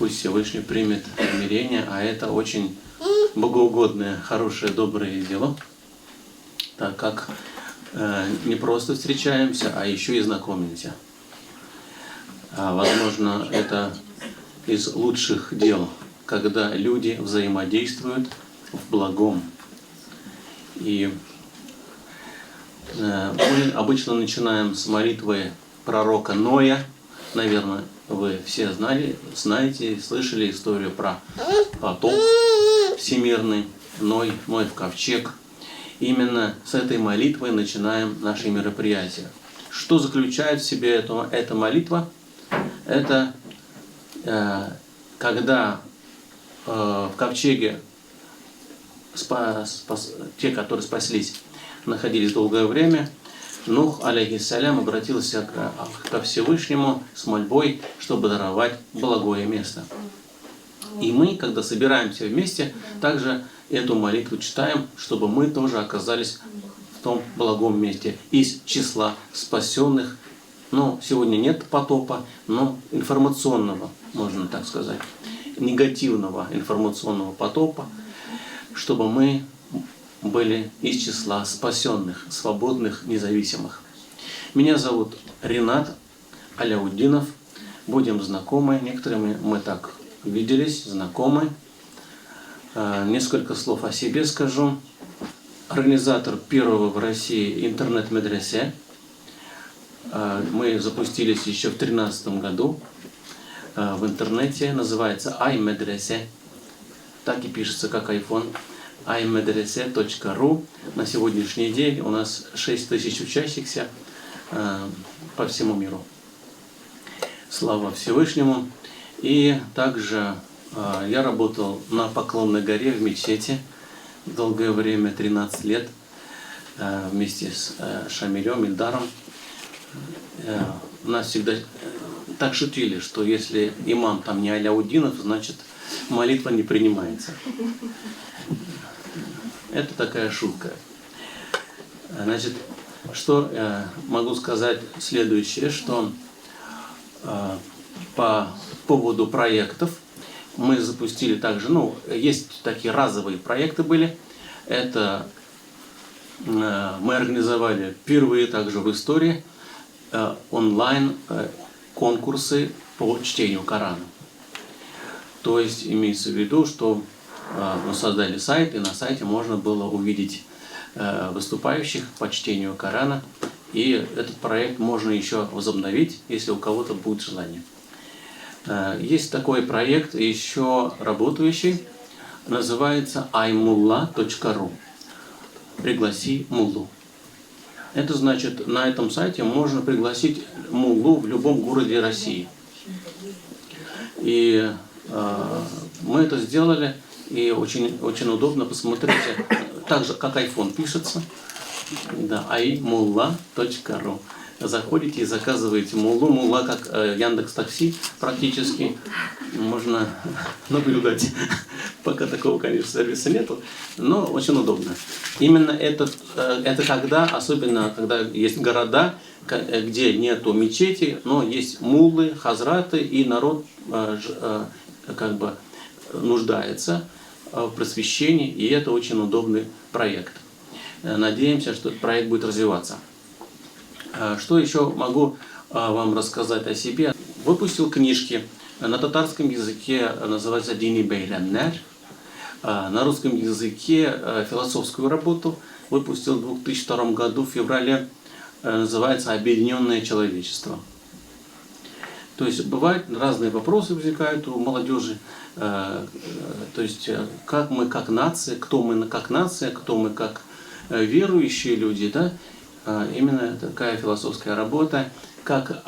пусть Всевышний примет примирение, а это очень богоугодное, хорошее, доброе дело, так как не просто встречаемся, а еще и знакомимся. Возможно, это из лучших дел, когда люди взаимодействуют в благом. И мы обычно начинаем с молитвы пророка Ноя. Наверное, вы все знаете, слышали историю про потоп всемирный, Ной в ковчег. Именно с этой молитвой начинаем наши мероприятия. Что заключает в себе эта молитва? Это когда в ковчеге те, которые спаслись, находились долгое время, Нух, алейхиссалям, обратился ко Всевышнему с мольбой, чтобы даровать благое место. И мы, когда собираемся вместе, также эту молитву читаем, чтобы мы тоже оказались в том благом месте, из числа спасенных. Но сегодня нет потопа, но информационного, можно так сказать, негативного информационного потопа, чтобы мы были из числа спасенных, свободных, независимых. Меня зовут Ринат Аляутдинов. Будем знакомы. Некоторыми мы так виделись, знакомы. Несколько слов о себе скажу. Организатор первого в России интернет-медресе. Мы запустились еще в 2013 году в интернете. Называется iMedrese. Так и пишется, как iPhone. iMedrese.ru. На сегодняшний день у нас 6000 учащихся по всему миру. Слава Всевышнему. И также я работал на Поклонной горе в мечети долгое время, 13 лет, вместе с Шамилем, Ильдаром. У нас всегда так шутили, что если имам там не Аляутдинов, значит молитва не принимается. Это такая шутка. Значит, что могу сказать следующее, что по поводу проектов мы запустили также, есть такие разовые проекты были. Это мы организовали впервые также в истории онлайн конкурсы по чтению Корана. То есть имеется в виду, что мы создали сайт, и на сайте можно было увидеть выступающих по чтению Корана. И этот проект можно еще возобновить, если у кого-то будет желание. Есть такой проект, еще работающий, называется iMullah.ru. Пригласи муллу. Это значит, на этом сайте можно пригласить муллу в любом городе России. И мы это сделали, и очень, очень удобно, посмотрите, так же, как iPhone пишется, да, iMullah.ru. Заходите и заказываете муллу. Мулла как Яндекс.Такси практически. Можно наблюдать. Пока такого, конечно, сервиса нету, но очень удобно. Именно это когда, особенно когда есть города, где нету мечети, но есть муллы, хазраты, и народ как бы нуждается в просвещении, и это очень удобный проект. Надеемся, что этот проект будет развиваться. Что еще могу вам рассказать о себе? Выпустил книжки. На татарском языке называется «Дини Бейреннер». На русском языке философскую работу выпустил в 2002 году, в феврале, называется «Объединенное человечество». То есть бывают разные вопросы возникают у молодежи. То есть как мы как нация, кто мы как нация, кто мы как верующие люди, да? Именно такая философская работа, как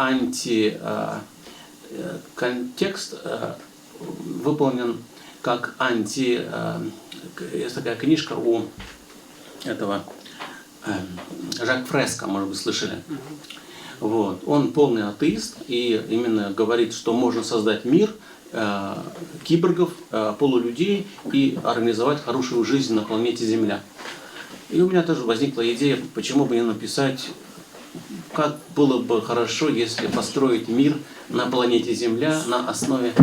контекст выполнен как есть такая книжка у этого Жак Фреско, может быть, слышали. Вот. Он полный атеист и именно говорит, что можно создать мир киборгов, полулюдей и организовать хорошую жизнь на планете Земля. И у меня тоже возникла идея, почему бы не написать, как было бы хорошо, если построить мир на планете Земля на основе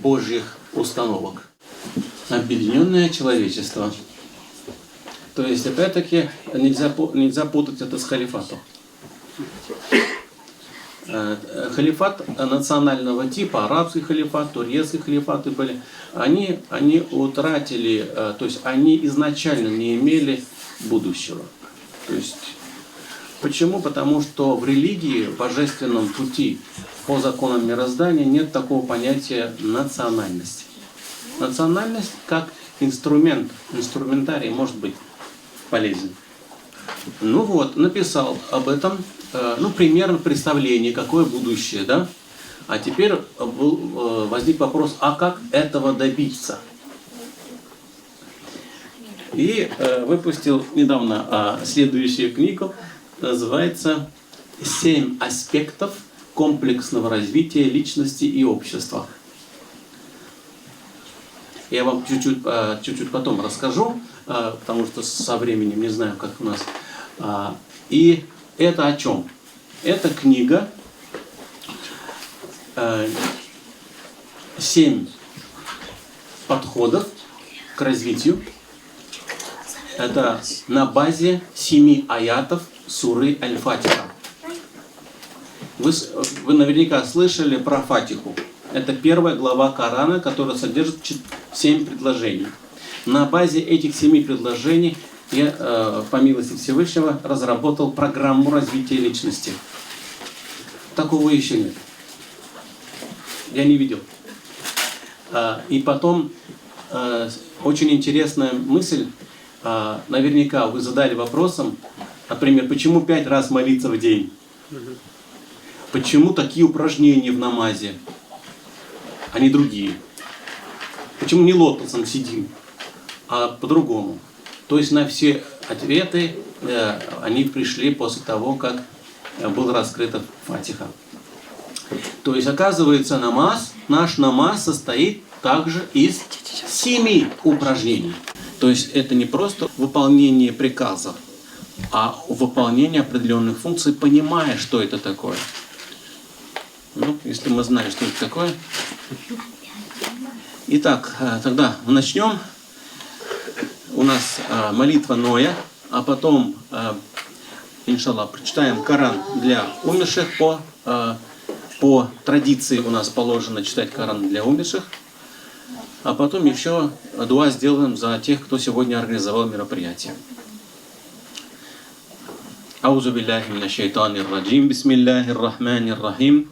Божьих установок. Объединенное человечество. То есть, опять-таки, нельзя путать это с халифатом. Халифат национального типа, арабский халифат, турецкий халифаты были, они утратили, то есть они изначально не имели будущего. То есть, почему? Потому что в религии, в божественном пути, по законам мироздания нет такого понятия национальности. Национальность как инструментарий может быть полезен. Ну вот, написал об этом, примерно представление, какое будущее, да? А теперь возник вопрос, а как этого добиться? И выпустил недавно следующую книгу, называется «7 аспектов комплексного развития личности и общества». Я вам чуть-чуть потом расскажу, потому что со временем не знаю, как у нас. И это о чем? Это книга 7 подходов к развитию. Это на базе 7 аятов суры Аль-Фатиха. Вы наверняка слышали про Фатиху. Это первая глава Корана, которая содержит 7 предложений. На базе этих 7 предложений я, по милости Всевышнего, разработал программу развития личности. Такого еще нет. Я не видел. И потом, очень интересная мысль. Наверняка вы задали вопросом, например, почему 5 раз молиться в день? Почему такие упражнения в намазе, а не другие? Почему не лотосом сидим, а по-другому? То есть на все ответы они пришли после того, как был раскрыта Фатиха. То есть, оказывается, наш намаз состоит также из 7 упражнений. То есть это не просто выполнение приказов, а выполнение определенных функций, понимая, что это такое. Ну, если мы знаем, что это такое. Итак, тогда начнем. У нас молитва Ноя, а потом, иншаллах, прочитаем Коран для умерших. По традиции у нас положено читать Коран для умерших. А потом еще дуа сделаем за тех, кто сегодня организовал мероприятие. Аузу биллахи минаш шайтанир раджим. Бисмиллахир рахманир рахим.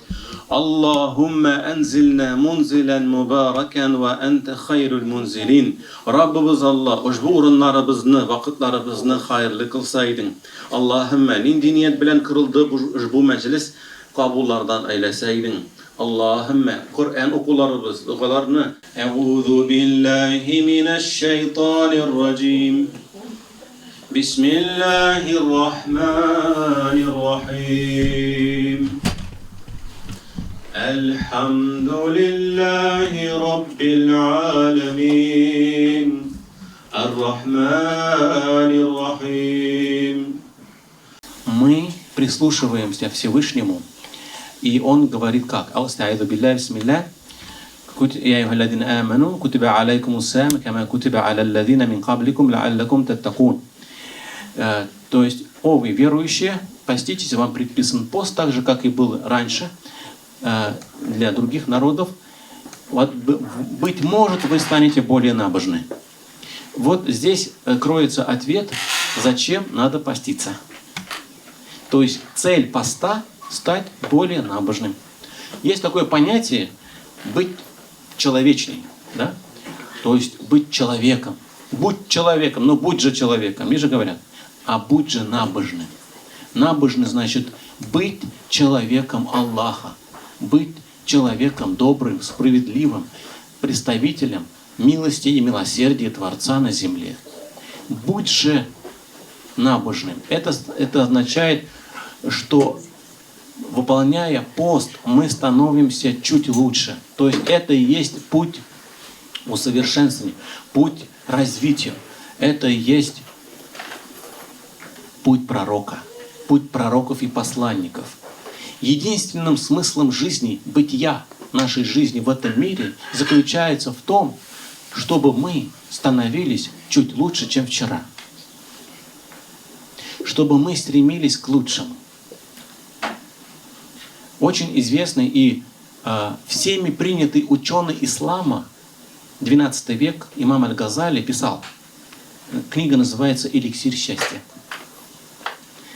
Аллахумма анзилна мунзилан мубараkan ва анта хайрул мунзилин. Rabbimiz Allah, ushbu o'rinlarimizni, vaqtlarimizni xayrli qilsayding. Allohimma, nindi niyat bilan qirildi ushbu majlis qabullardan aylasayding. Allohimma, Qur'on o'quvlarni A'udhu billahi minash shaytonir rajim. Bismillahir rahmanir rahim. Alhamdulillahi rabbil alamin. Ар-Рахманир Рахим. Мы прислушиваемся к Всевышнему, и Он говорит как? Аста'иду билляхи бисмиллах. يا أيها الذين آمنوا كتب عليكم الصيام كما كتب على الذين من قبلكم لعلكم تتقون. То есть, о вы верующие, поститесь, вам предписан пост, так же, как и был раньше для других народов. Вот, быть может, вы станете более набожны. Вот здесь кроется ответ, зачем надо поститься. То есть цель поста – стать более набожным. Есть такое понятие быть человечней, да? То есть быть человеком. Будь человеком, но будь же человеком, мне же говорят. А будь же набожным. Набожный значит быть человеком Аллаха, быть человеком добрым, справедливым, представителем милости и милосердия Творца на земле. Будь же набожным. Это означает, что выполняя пост, мы становимся чуть лучше. То есть это и есть путь усовершенствования, путь развития. Это и есть путь пророка, путь пророков и посланников. Единственным смыслом жизни, бытия нашей жизни в этом мире заключается в том, чтобы мы становились чуть лучше, чем вчера. Чтобы мы стремились к лучшему. Очень известный и всеми принятый ученый ислама, 12 век, имам Аль-Газали писал. Книга называется «Эликсир счастья».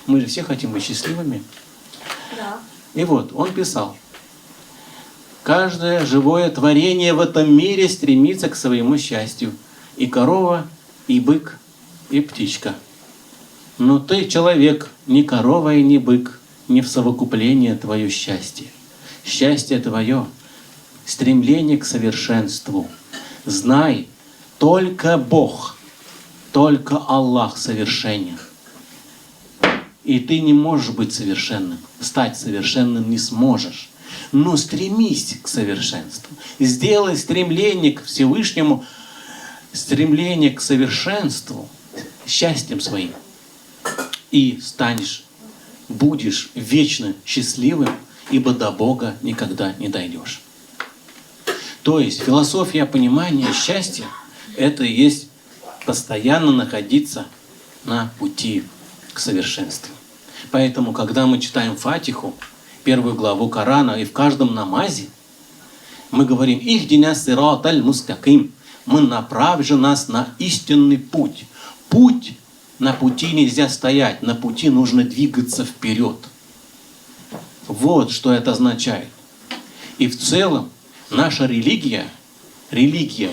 Мы же все хотим быть счастливыми. Да. И вот, он писал. Каждое живое творение в этом мире стремится к своему счастью. И корова, и бык, и птичка. Но ты, человек, ни корова и ни бык, не в совокупление твое счастье. Счастье твое — стремление к совершенству. Знай, только Бог, только Аллах совершенен. И ты не можешь быть совершенным, стать совершенным не сможешь. Но стремись к совершенству. Сделай стремление к Всевышнему, стремление к совершенству счастьем своим. И будешь вечно счастливым, ибо до Бога никогда не дойдешь. То есть философия понимания счастья — это и есть постоянно находиться на пути к совершенству. Поэтому, когда мы читаем Фатиху, первую главу Корана, и в каждом намазе мы говорим «Ихдина сират аль-мустаким», мы направь же нас на истинный путь. На пути нельзя стоять, на пути нужно двигаться вперед. Вот что это означает. И в целом наша религия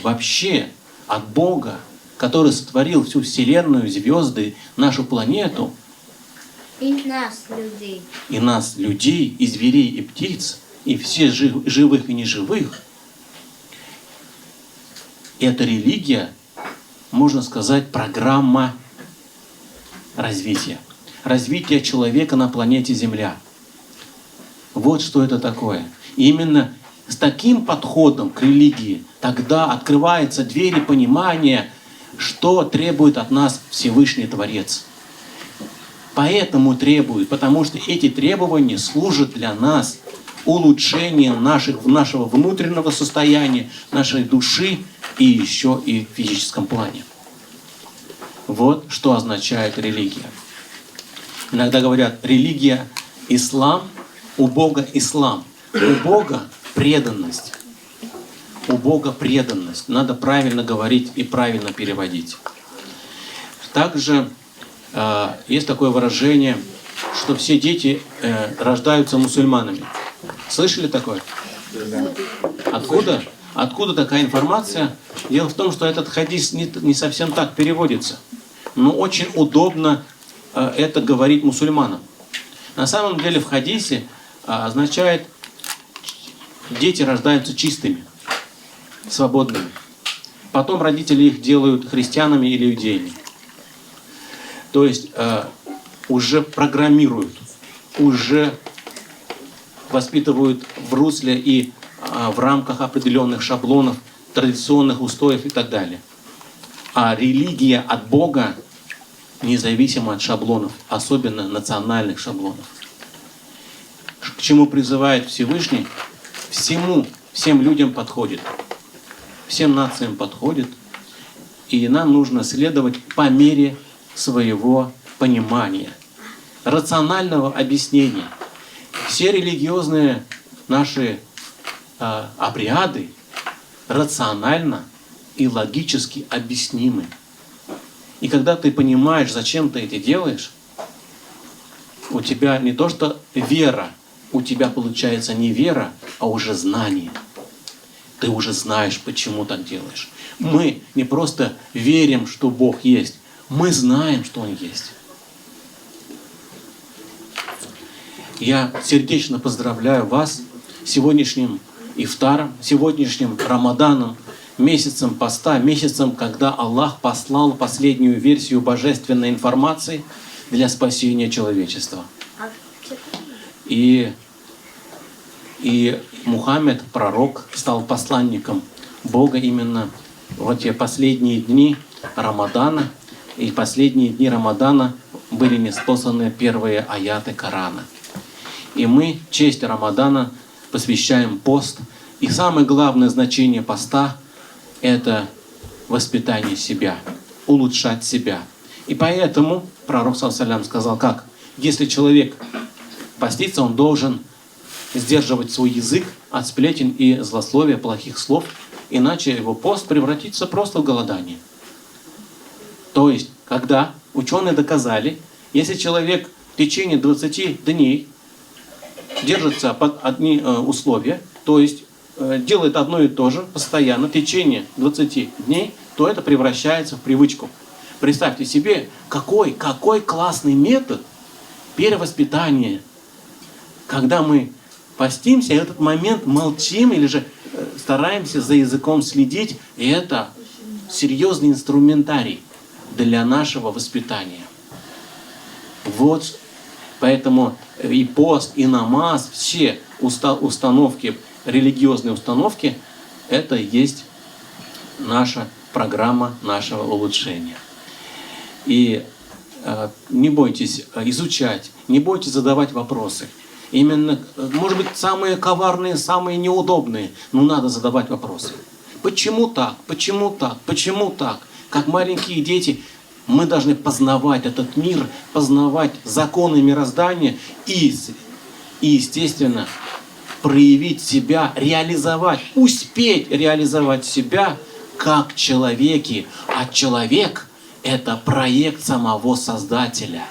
вообще от Бога, который сотворил всю Вселенную, звезды, нашу планету, И нас, людей. и нас, людей, и зверей, и птиц, и все живых и неживых. Эта религия, можно сказать, программа развития. Развитие человека на планете Земля. Вот что это такое. И именно с таким подходом к религии тогда открываются двери понимания, что требует от нас Всевышний Творец. Поэтому требует, потому что эти требования служат для нас улучшением нашего внутреннего состояния, нашей души и еще и в физическом плане. Вот что означает религия. Иногда говорят, религия ислам, у Бога ислам. У Бога преданность. У Бога преданность. Надо правильно говорить и правильно переводить. Также есть такое выражение, что все дети рождаются мусульманами. Слышали такое? Откуда? Откуда такая информация? Дело в том, что этот хадис не совсем так переводится. Но очень удобно это говорить мусульманам. На самом деле в хадисе означает, дети рождаются чистыми, свободными. Потом родители их делают христианами или иудеями. То есть уже программируют, уже воспитывают в русле и в рамках определенных шаблонов, традиционных устоев и так далее. А религия от Бога независима от шаблонов, особенно национальных шаблонов. К чему призывает Всевышний? Всем людям подходит, всем нациям подходит, и нам нужно следовать по мере своего понимания, рационального объяснения. Все религиозные наши обряды рационально и логически объяснимы. И когда ты понимаешь, зачем ты это делаешь, у тебя не то что вера, у тебя получается не вера, а уже знание. Ты уже знаешь, почему так делаешь. Мы не просто верим, что Бог есть, мы знаем, что Он есть. Я сердечно поздравляю вас с сегодняшним ифтаром, сегодняшним Рамаданом, месяцем поста, месяцем, когда Аллах послал последнюю версию божественной информации для спасения человечества. И Мухаммед, пророк, стал посланником Бога именно в те последние дни Рамадана. И последние дни Рамадана были ниспосланы первые аяты Корана. И мы честь Рамадана посвящаем пост И самое главное значение поста – это воспитание себя, улучшать себя. И поэтому пророк ﷺ сказал, как? Если человек постится, он должен сдерживать свой язык от сплетен и злословия, плохих слов, иначе его пост превратится просто в голодание. То есть, когда ученые доказали, если человек в течение 20 дней держится под одни условия, то есть делает одно и то же постоянно в течение 20 дней, то это превращается в привычку. Представьте себе, какой классный метод перевоспитания, когда мы постимся, и в этот момент молчим или же стараемся за языком следить, и это серьезный инструментарий для нашего воспитания. Вот поэтому и пост, и намаз, все установки, религиозные установки, это и есть наша программа нашего улучшения. И не бойтесь изучать, не бойтесь задавать вопросы. Именно, может быть, самые коварные, самые неудобные, но надо задавать вопросы. Почему так? Почему так? Почему так? Как маленькие дети, мы должны познавать этот мир, познавать законы мироздания и естественно, проявить себя, реализовать, успеть реализовать себя как человеки. А человек – это проект самого Создателя.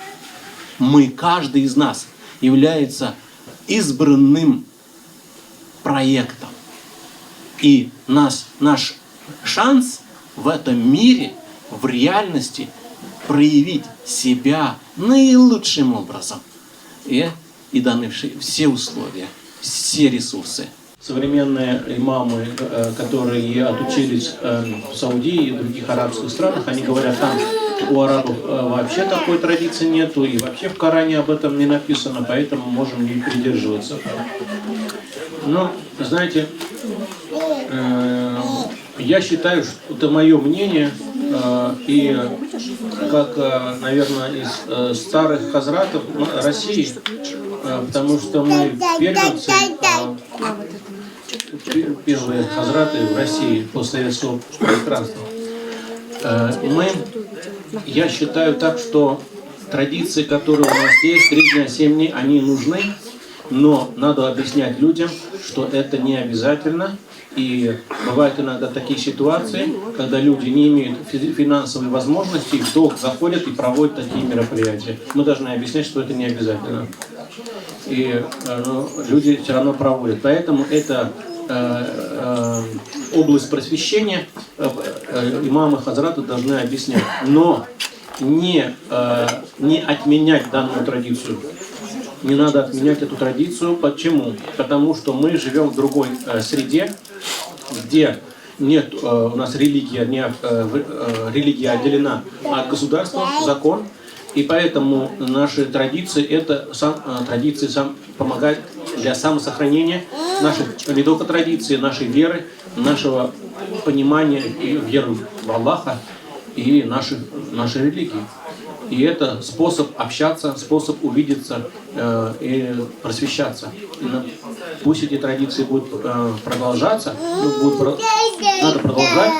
Мы, каждый из нас, является избранным проектом. И наш шанс в этом мире, в реальности, проявить себя наилучшим образом. И даны все условия, все ресурсы. Современные имамы, которые отучились в Саудии и других арабских странах, они говорят, там у арабов вообще такой традиции нету, и вообще в Коране об этом не написано, поэтому можем не придерживаться. Но, знаете, я считаю, что это мое мнение, и как, наверное, из старых хазратов России, потому что мы первенцы, первые хазраты в России после постсоветского пространства. Я считаю так, что традиции, которые у нас есть, 3 дня, 7 дней, они нужны, но надо объяснять людям, что это не обязательно. И бывают иногда такие ситуации, когда люди не имеют финансовой возможности, в долг заходят и проводят такие мероприятия. Мы должны объяснять, что это не обязательно. И люди все равно проводят. Поэтому это область просвещения, имамы хазраты должны объяснять. Но не отменять данную традицию. Не надо отменять эту традицию. Почему? Потому что мы живем в другой среде, где нет у нас религия отделена от государства, закон. И поэтому наши традиции, это традиции помогают для самосохранения наших, не только традиций, нашей веры, нашего понимания и веры в Аллаха и нашей религии. И это способ общаться, способ увидеться и просвещаться. Пусть эти традиции будут продолжаться, надо продолжать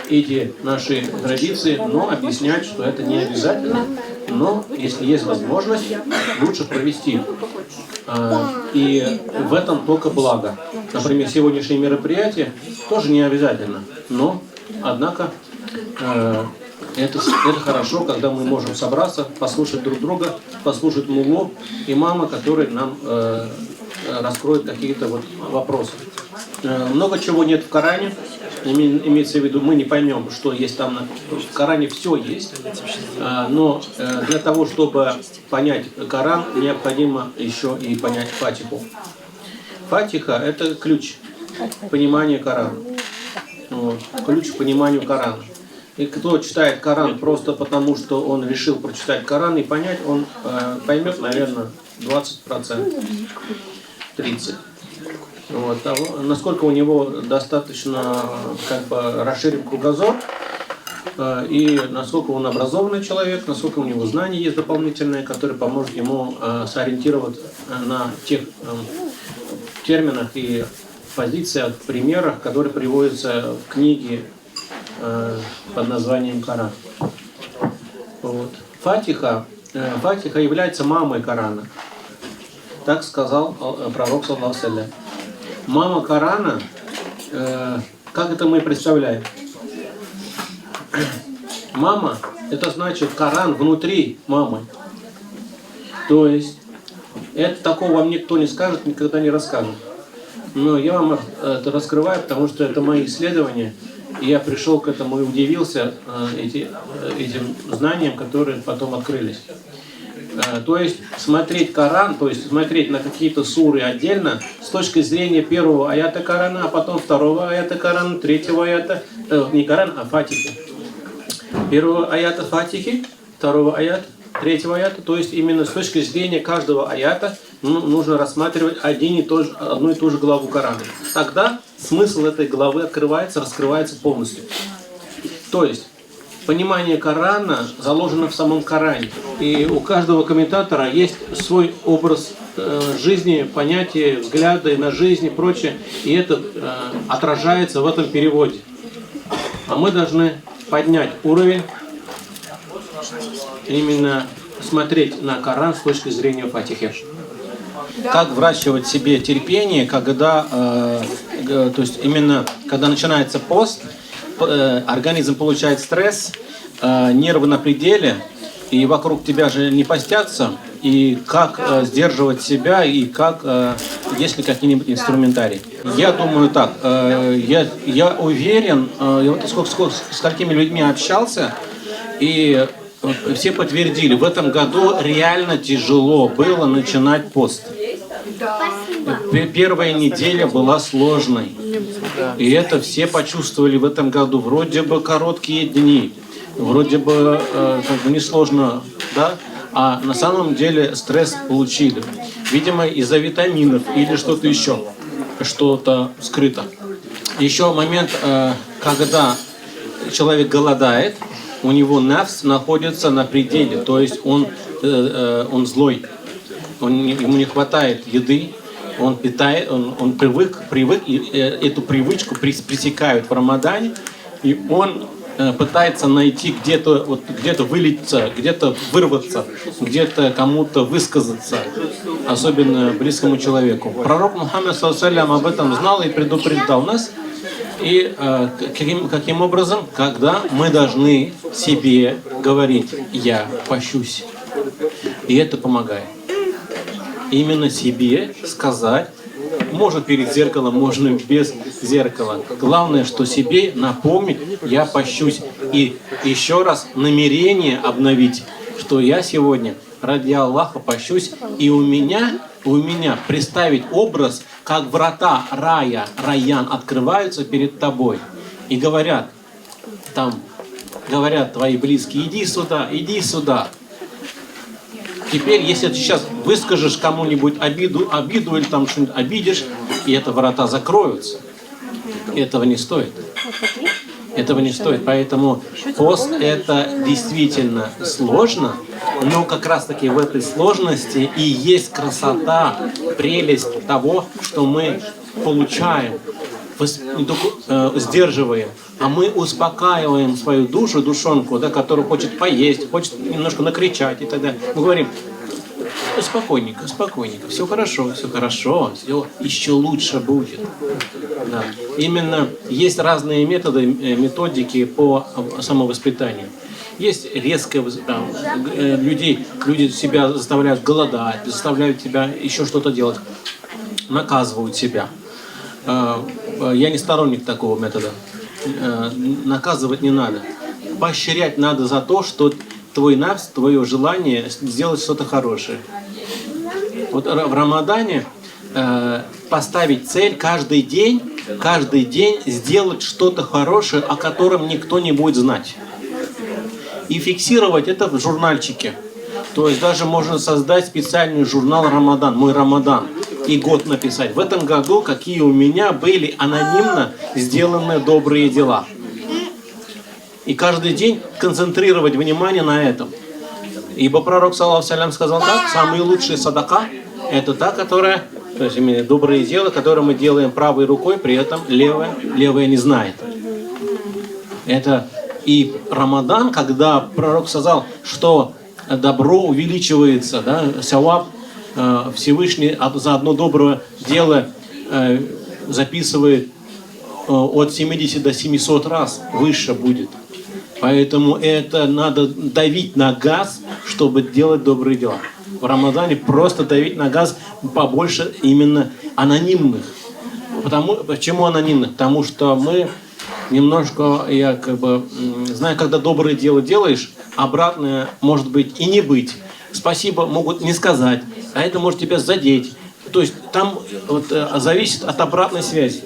эти наши традиции, но объяснять, что это не обязательно. Но если есть возможность, лучше провести. И в этом только благо. Например, сегодняшнее мероприятие тоже не обязательно. Но, однако, это хорошо, когда мы можем собраться, послушать друг друга, послушать муллу, имама, который нам раскроет какие-то вот вопросы. Много чего нет в Коране. Имеется в виду, мы не поймем, что есть там. В Коране все есть. Но для того, чтобы понять Коран, необходимо еще и понять Фатиху. Фатиха – это ключ понимания Корана. Ключ к пониманию Корана. И кто читает Коран просто потому, что он решил прочитать Коран и понять, он поймет, наверное, 20%, 30%. Вот. А насколько у него достаточно расширен кругозор, и насколько он образованный человек, насколько у него знания есть дополнительные, которые поможет ему сориентировать на тех терминах и позиция в примерах, которые приводятся в книге под названием Коран. Вот. Фатиха является мамой Корана. Так сказал пророк, саллаллаху алейхи ва саллям. Мама Корана, как это мы представляем? Мама, это значит Коран внутри мамы. То есть, это такого вам никто не скажет, никогда не расскажет. Но я вам это раскрываю, потому что это мои исследования. И я пришел к этому и удивился этим знаниям, которые потом открылись. То есть смотреть Коран, то есть смотреть на какие-то суры отдельно с точки зрения первого аята Корана, а потом второго аята Корана, третьего аята, не Коран, а Фатихи. Первого аята Фатихи, второго аята, третьего аята, то есть именно с точки зрения каждого аята нужно рассматривать одну и ту же главу Корана. Тогда смысл этой главы открывается, раскрывается полностью. То есть понимание Корана заложено в самом Коране. И у каждого комментатора есть свой образ жизни, понятия, взгляды на жизнь и прочее. И это отражается в этом переводе. А мы должны поднять уровень, именно смотреть на Коран с точки зрения Фатихи. Как выращивать в себе терпение, когда, то есть именно когда начинается пост, организм получает стресс, нервы на пределе, и вокруг тебя же не постятся, и как сдерживать себя, и как, есть ли какие-нибудь инструментарии. Я думаю так, я уверен, я вот с какими людьми общался, и все подтвердили, в этом году реально тяжело было начинать пост. Первая неделя была сложной. И это все почувствовали в этом году. Вроде бы короткие дни, вроде бы как бы несложно, да? А на самом деле стресс получили. Видимо, из-за витаминов или что-то еще, что-то скрыто. Еще момент, когда человек голодает, у него нафс находится на пределе, то есть он злой, ему не хватает еды, он питает, он привык, и эту привычку пресекают в Рамадане, и он пытается найти где-то вылиться, где-то вырваться, где-то кому-то высказаться, особенно близкому человеку. Пророк Мухаммад саллаллаху алейхи ва саллям об этом знал и предупреждал нас. И каким образом? Когда мы должны себе говорить: «Я пощусь». И это помогает. Именно себе сказать, можно перед зеркалом, можно без зеркала. Главное, что себе напомнить: «Я пощусь». И еще раз намерение обновить, что я сегодня ради Аллаха пощусь. И у меня представить образ, как врата рая, райян открываются перед тобой. И говорят твои близкие: «Иди сюда, иди сюда». Теперь, если ты сейчас выскажешь кому-нибудь обиду или там что-нибудь обидишь, и это врата закроются. Этого не стоит. Этого не стоит. Поэтому пост — это действительно сложно, но как раз-таки в этой сложности и есть красота, прелесть того, что мы получаем, не только сдерживаем, а мы успокаиваем свою душу, душонку, да, которая хочет поесть, хочет немножко накричать и так далее. Мы говорим: спокойненько, спокойненько, все хорошо, все еще лучше будет. Да. Именно есть разные методы, методики по самовоспитанию. Есть резкое люди себя заставляют голодать, заставляют себя еще что-то делать, наказывают себя. Я не сторонник такого метода. Наказывать не надо. Поощрять надо за то, что твой нафс, твое желание сделать что-то хорошее. Вот в Рамадане поставить цель каждый день сделать что-то хорошее, о котором никто не будет знать. И фиксировать это в журнальчике. То есть даже можно создать специальный журнал «Рамадан», «Мой Рамадан», и год написать: в этом году какие у меня были анонимно сделаны добрые дела. И каждый день концентрировать внимание на этом. Ибо пророк, саллаллаху алейхи ва саллям, сказал так: самые лучшие садака — это та, которая То есть именно добрые дела, которые мы делаем правой рукой, при этом левая не знает. Это и Рамадан, когда пророк сказал, что добро увеличивается, да, саваб Всевышний за одно доброе дело записывает от 70 до 700 раз выше будет. Поэтому это надо давить на газ, чтобы делать добрые дела. В Рамадане просто давить на газ побольше именно анонимных. Почему анонимных? Потому что мы немножко, я как бы знаю, когда доброе дело делаешь, обратное может быть и не быть. Спасибо могут не сказать, а это может тебя задеть. То есть там вот, зависит от обратной связи.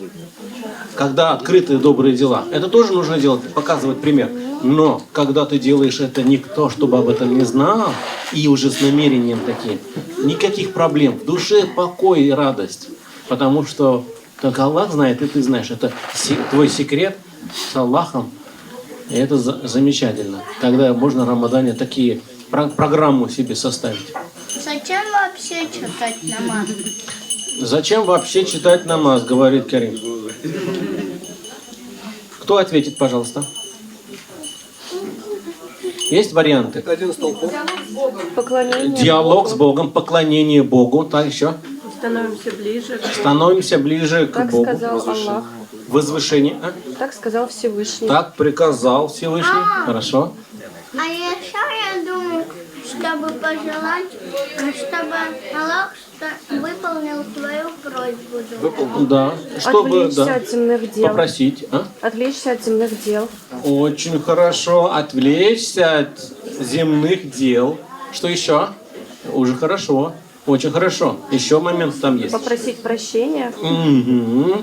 Когда открытые добрые дела, это тоже нужно делать, показывать пример. Но когда ты делаешь это никто, чтобы об этом не знал, и уже с намерением таким, никаких проблем, в душе покой и радость. Потому что только Аллах знает, и ты знаешь, это твой секрет с Аллахом, и это замечательно. Тогда можно в Рамадане такие программу себе составить. Зачем вообще читать намаз? Зачем вообще читать намаз, говорит Карим. Кто ответит, пожалуйста? Есть варианты? Один столб. Поклонение Диалог Богу. с Богом, поклонение Богу. Так еще? Становимся ближе. Становимся ближе к Так Богу. сказал Аллах. Возвышение. А? Так сказал Всевышний. Так приказал Всевышний. Хорошо. А еще я думаю, чтобы пожелать, чтобы Аллах выполнил твою просьбу. Да. Чтобы Отвлечься от земных дел. попросить. А? Отвлечься от земных дел. Очень хорошо. Отвлечься от земных дел. Что еще? Уже хорошо. Очень хорошо. Еще момент там есть. Попросить прощения. Угу.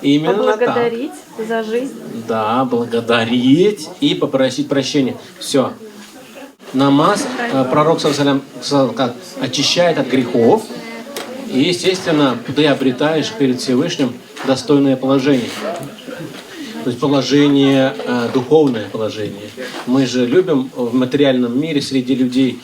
Именно так. Поблагодарить за жизнь. Да, благодарить и попросить прощения. Все. Намаз, пророк саллаллаху сказал, как очищает от грехов. И, естественно, ты обретаешь перед Всевышним достойное положение. То есть положение, духовное положение. Мы же любим в материальном мире среди людей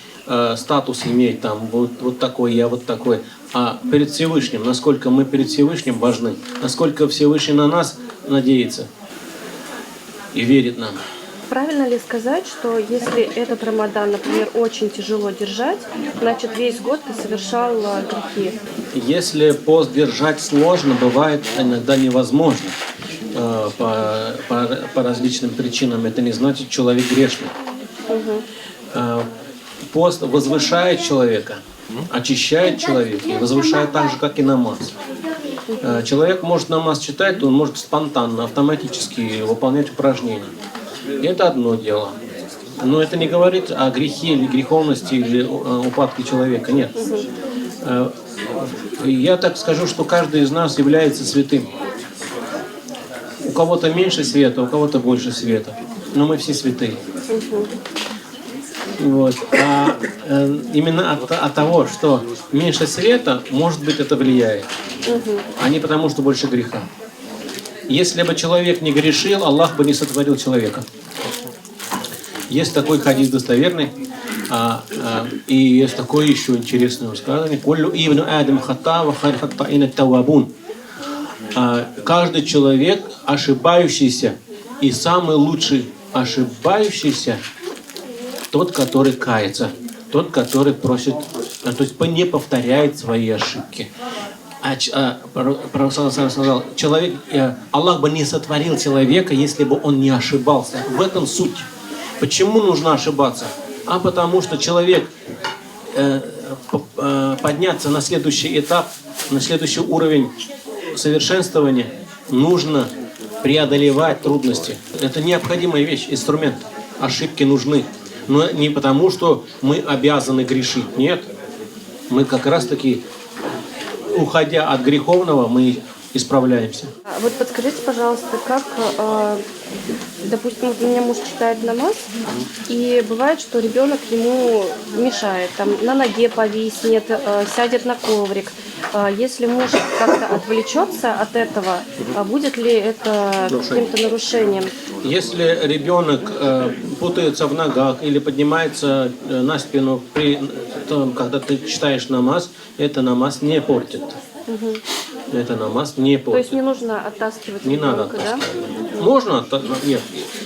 статус иметь, там, вот такой, я вот такой. А перед Всевышним, насколько мы перед Всевышним важны, насколько Всевышний на нас надеется и верит нам. Правильно ли сказать, что если этот Рамадан, например, очень тяжело держать, значит весь год ты совершал грехи? Если пост держать сложно, бывает иногда невозможно по различным причинам. Это не значит, человек грешный. Пост возвышает человека, очищает человека и возвышает так же, как и намаз. Человек может намаз читать, он может спонтанно, автоматически выполнять упражнения. И это одно дело. Но это не говорит о грехе или греховности или упадке человека. Нет. Я так скажу, что каждый из нас является святым. У кого-то меньше света, у кого-то больше света. Но мы все святые. Вот. А именно от того, что меньше света, может быть, это влияет. А не потому, что больше греха. Если бы человек не грешил, Аллах бы не сотворил человека. Есть такой хадис достоверный, и есть такое еще интересное высказывание. «Куллю ибну Адам хата ва хайр хаттаина тавабун». Каждый человек ошибающийся, и самый лучший ошибающийся тот, который кается, тот, который просит, то есть не повторяет свои ошибки. Пророк сказал, человек, Аллах бы не сотворил человека, если бы он не ошибался. В этом суть. Почему нужно ошибаться? А потому что человек подняться на следующий этап, на следующий уровень совершенствования, нужно преодолевать трудности. Это необходимая вещь, инструмент. Ошибки нужны. Но не потому, что мы обязаны грешить. Нет. Мы как раз таки, уходя от греховного, мы исправляемся. Вот подскажите, пожалуйста, как, допустим, у меня муж читает намаз, и бывает, что ребенок ему мешает, там на ноге повиснет, сядет на коврик. Если муж как-то отвлечется от этого, будет ли это каким-то нарушением? Если ребенок путается в ногах или поднимается на спину, когда ты читаешь намаз, это намаз не портит. Это намаз не То есть портит. не нужно оттаскивать Не надо ребенка, да? оттаскивать. Можно, нет.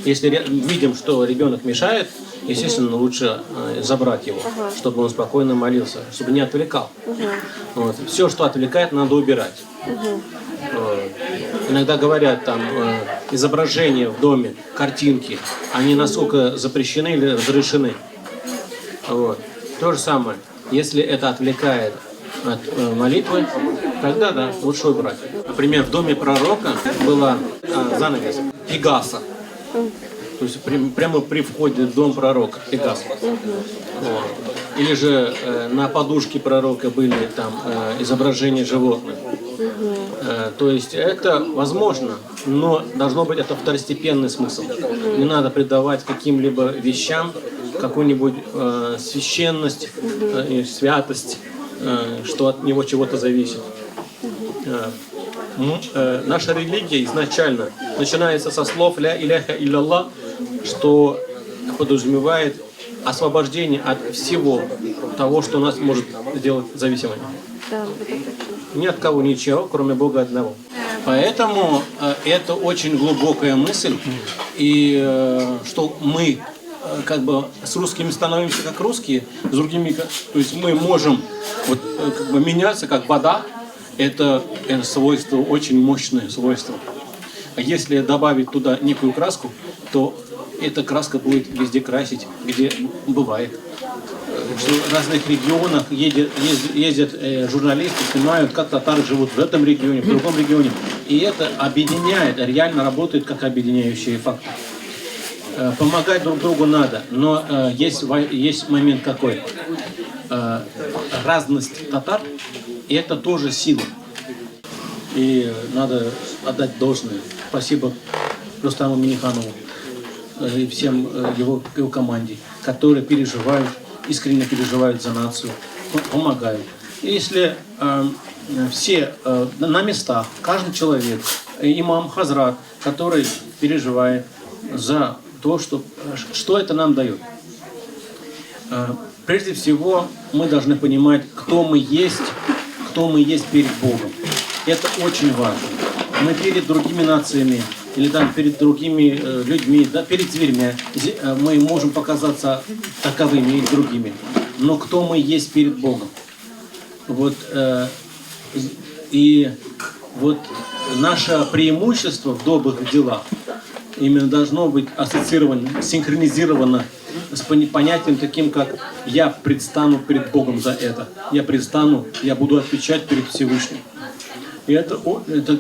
Если видим, что ребенок мешает, естественно, лучше забрать его, чтобы он спокойно молился, чтобы не отвлекал. Вот. Все, что отвлекает, надо убирать. Вот. Иногда говорят, там, изображения в доме, картинки, они насколько запрещены или разрешены. Вот. То же самое. Если это отвлекает от молитвы, тогда да, лучше убрать. Например, в доме пророка была занавес Пегаса. То есть прямо при входе в дом пророка Пегас. Вот. Или же на подушке пророка были там изображения животных. То есть это возможно, но должно быть это второстепенный смысл. Не надо придавать каким-либо вещам какую-нибудь священность и святость, что от него чего-то зависит. Наша религия изначально начинается со слов «Ля иляха илlallah», что подразумевает освобождение от всего того, что нас может сделать зависимыми. Да, это точно. Ни от кого ничего, кроме Бога одного. Поэтому это очень глубокая мысль, и что мы как бы с русскими становимся как русские, с другими, то есть мы можем вот, как бы меняться как вода. Это свойство, очень мощное свойство. А если добавить туда некую краску, то эта краска будет везде красить, где бывает. В разных регионах ездят журналисты, снимают, как татары живут в этом регионе, в другом регионе. И это объединяет, реально работает как объединяющий фактор. Помогать друг другу надо, но есть момент какой. Разность татар – и это тоже сила. И надо отдать должное. Спасибо Рустаму Миниханову и всем его команде, которые переживают, искренне переживают за нацию, помогают. И если все на местах, каждый человек, имам, хазрат, который переживает за то, что это нам дает. Прежде всего, мы должны понимать, кто мы есть перед Богом. Это очень важно. Мы перед другими нациями или там перед другими людьми, да, перед зверьми, мы можем показаться таковыми или другими. Но кто мы есть перед Богом? Вот, и вот наше преимущество в добрых делах именно должно быть ассоциировано, синхронизировано с понятием таким, как «я предстану перед Богом за это». Я предстану, я буду отвечать перед Всевышним. И это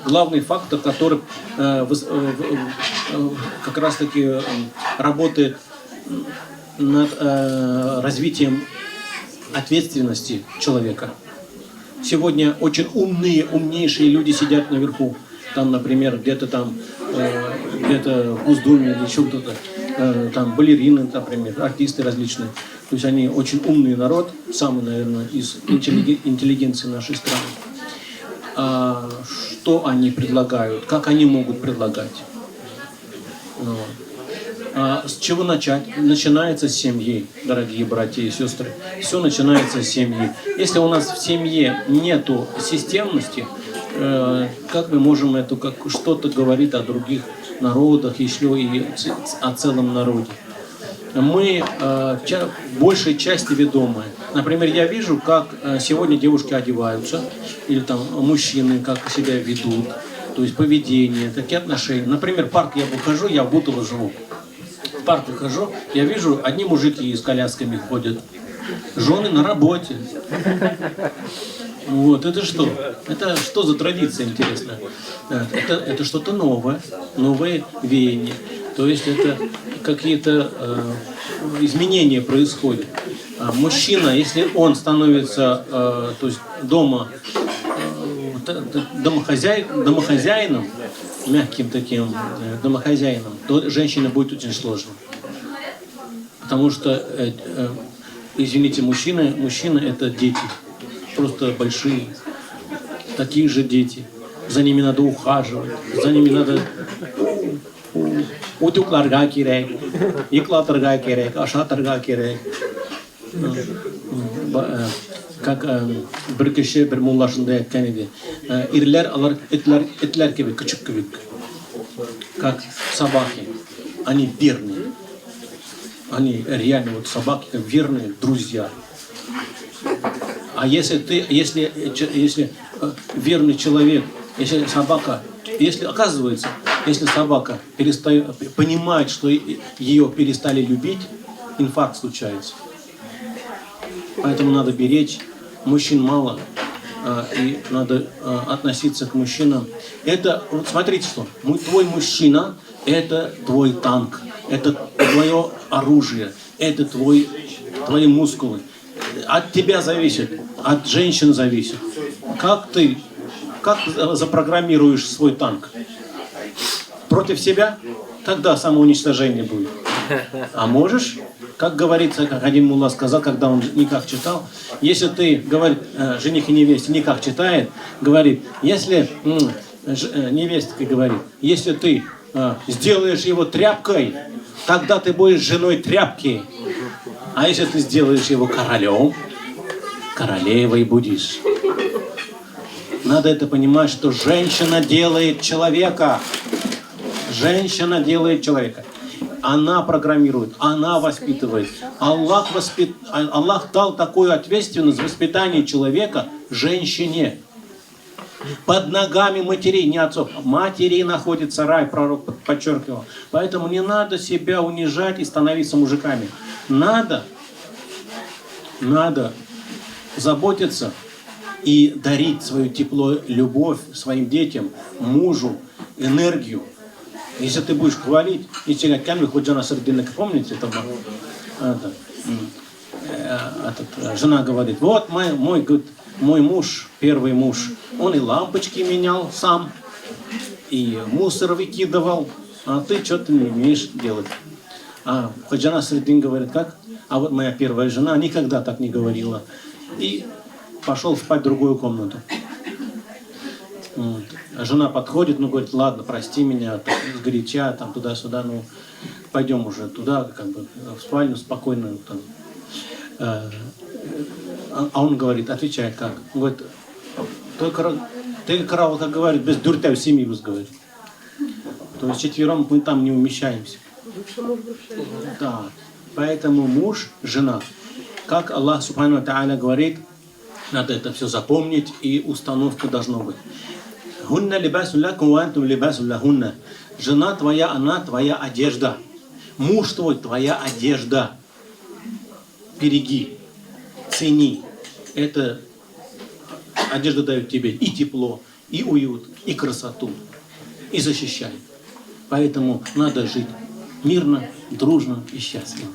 главный фактор, который как раз-таки работает над развитием ответственности человека. Сегодня очень умнейшие люди сидят наверху. Там, например, где-то в Госдуме или еще кто-то. Там балерины, например, артисты различные. То есть они очень умный народ, самый, наверное, из интеллигенции нашей страны. Что они предлагают, как они могут предлагать. С чего начать? Начинается с семьи, дорогие братья и сестры. Все начинается с семьи. Если у нас в семье нету системности, как мы можем что-то говорить о других народах, еще и о целом народе? Мы в большей части ведомые. Например, я вижу, как сегодня девушки одеваются, или там мужчины как себя ведут, то есть поведение, такие отношения. Например, в парк я выхожу, я в Бутово живу. В парк выхожу, я вижу, одни мужики с колясками ходят, жены на работе. Вот, это что? Это что за традиция интересная? Это что-то новое, новое веяние. То есть это какие-то изменения происходят. Мужчина, если он становится то есть дома домохозяином, мягким таким домохозяином, то женщине будет очень сложно. Потому что, извините, мужчины это дети. Просто большие, такие же дети. За ними надо ухаживать, за ними надо утюгларга керек, йыклатырга керек, ашатырга керек. как bir kişi bir mulla şunda aytkan edi. Irler alар etler gibi küçük küçük. Как собаки. Они верные. Они реально вот собаки как верные друзья. А если верный человек, если собака, если оказывается, если собака понимает, что ее перестали любить, инфаркт случается. Поэтому надо беречь. Мужчин мало, и надо относиться к мужчинам. Это, вот смотрите, что твой мужчина – это твой танк, это твое оружие, это твои мускулы. От тебя зависит, от женщин зависит. Как запрограммируешь свой танк? Против себя? Тогда самоуничтожение будет. А можешь, как говорится, как один мулла сказал, когда он никак читал, если ты, говорит, жених и невесте никак читает, говорит, если невестка говорит, если ты сделаешь его тряпкой, тогда ты будешь женой тряпки. А если ты сделаешь его королем, королевой будешь. Надо это понимать, что женщина делает человека. Женщина делает человека. Она программирует, она воспитывает. Аллах дал такую ответственность в воспитании человека женщине. Под ногами матерей, не отцов. Матерей находится рай, пророк подчеркивал. Поэтому не надо себя унижать и становиться мужиками. Надо заботиться и дарить свое тепло, любовь своим детям, мужу, энергию. Если ты будешь хвалить, если как Камиль Ходжана Сардинок, помните, жена говорит, вот мой муж, первый муж, он и лампочки менял сам, и мусор выкидывал, а ты что-то не умеешь делать. А Ходжана Сардин говорит, как? А вот моя первая жена никогда так не говорила. И пошел спать в другую комнату. Вот. А жена подходит, говорит, ладно, прости меня, сгоряча, там туда-сюда, пойдем уже туда, как бы в спальню спокойно. Там. А он говорит, отвечает как? Он говорит, ты караул, как говорит, без дуртя в семьи, говорит. То есть четвером мы там не умещаемся. Да. Поэтому муж, жена, как Аллах Субхану ва Тааля говорит, надо это все запомнить, и установка должна быть. Хунна либасун лакум ва антум либасун лахунна. Жена твоя, она твоя одежда. Муж твой, твоя одежда. Береги, цени. Это одежда дает тебе и тепло, и уют, и красоту, и защищает. Поэтому надо жить мирно, дружно и счастливо.